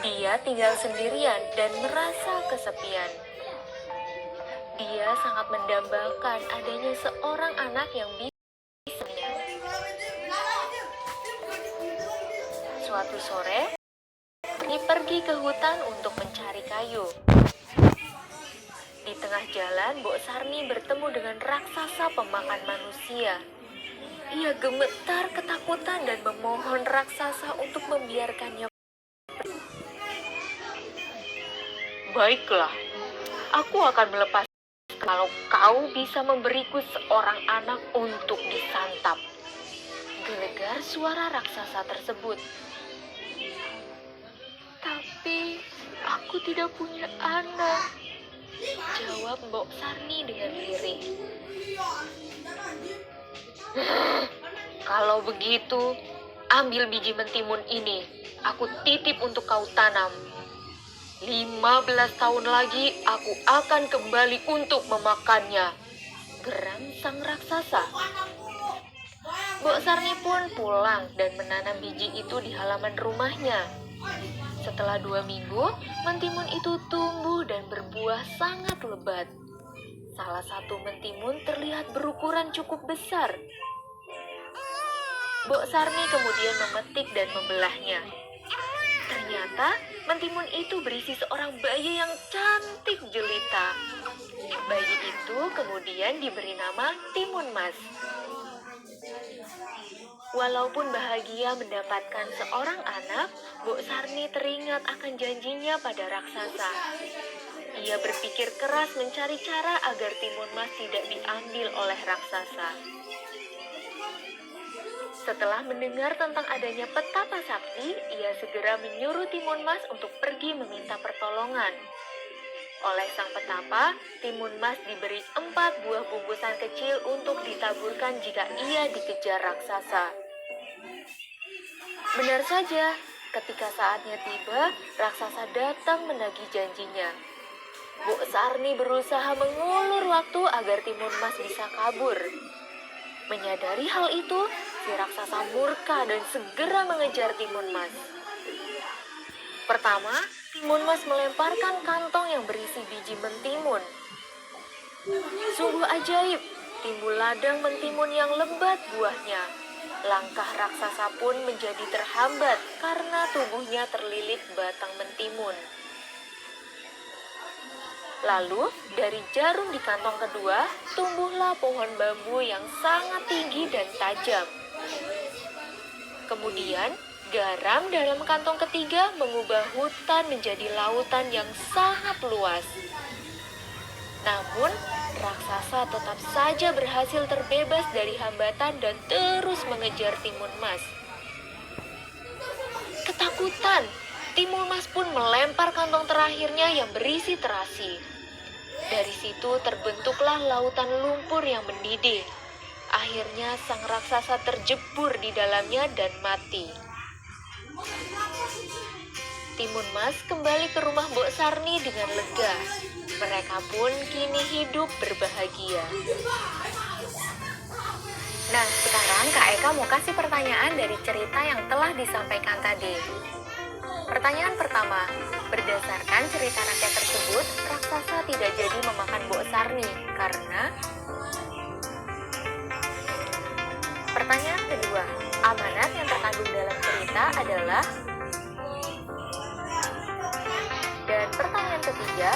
Dia tinggal sendirian dan merasa kesepian. Dia sangat mendambakan adanya seorang anak yang bisa. Suatu sore, dia pergi ke hutan untuk mencari kayu. Di tengah jalan, Mbok Sarni bertemu dengan raksasa pemakan manusia. Ia gemetar ketakutan dan memohon raksasa untuk membiarkannya. Baiklah, aku akan melepas kalau kau bisa memberiku seorang anak untuk disantap. Gelegar suara raksasa tersebut. Tapi aku tidak punya anak, jawab Mbok Sarni dengan lirih. Kalau begitu, ambil biji mentimun ini. Aku titip untuk kau tanam. 15 tahun lagi aku akan kembali untuk memakannya, geram sang raksasa. Mbok Sarni pun pulang dan menanam biji itu di halaman rumahnya. Setelah 2 minggu, mentimun itu tumbuh dan berbuah sangat lebat. Salah satu mentimun terlihat berukuran cukup besar. Mbok Sarni kemudian memetik dan membelahnya. Ternyata mentimun itu berisi seorang bayi yang cantik jelita. Bayi itu kemudian diberi nama Timun Mas. Walaupun bahagia mendapatkan seorang anak, Mbok Sarni teringat akan janjinya pada raksasa. Ia berpikir keras mencari cara agar Timun Mas tidak diambil oleh raksasa. Setelah mendengar tentang adanya petapa sakti, ia segera menyuruh Timun Mas untuk pergi meminta pertolongan. Oleh sang petapa, Timun Mas diberi 4 buah bungkusan kecil untuk ditaburkan jika ia dikejar raksasa. Benar saja, ketika saatnya tiba, raksasa datang menagih janjinya. Mbok Sarni berusaha mengulur waktu agar Timun Mas bisa kabur. Menyadari hal itu, si raksasa murka dan segera mengejar Timun Mas. Pertama, Timun Mas melemparkan kantong yang berisi biji mentimun. Sungguh ajaib, timbul ladang mentimun yang lebat buahnya. Langkah raksasa pun menjadi terhambat karena tubuhnya terlilit batang mentimun. Lalu, dari jarum di kantong kedua, tumbuhlah pohon bambu yang sangat tinggi dan tajam. Kemudian, garam dalam kantong ketiga mengubah hutan menjadi lautan yang sangat luas. Namun, raksasa tetap saja berhasil terbebas dari hambatan dan terus mengejar Timun Mas. Ketakutan, Timun Mas pun melempar kantong terakhirnya yang berisi terasi. Dari situ terbentuklah lautan lumpur yang mendidih. Akhirnya sang raksasa terjebur di dalamnya dan mati. Timun Mas kembali ke rumah Mbok Sarni dengan lega. Mereka pun kini hidup berbahagia. Nah, sekarang Kak Eka mau kasih pertanyaan dari cerita yang telah disampaikan tadi. Pertanyaan pertama, berdasarkan cerita rakyat tersebut, raksasa tidak jadi memakan Mbok Sarni karena... Pertanyaan kedua, amanat yang terkandung dalam cerita adalah... Dan pertanyaan ketiga,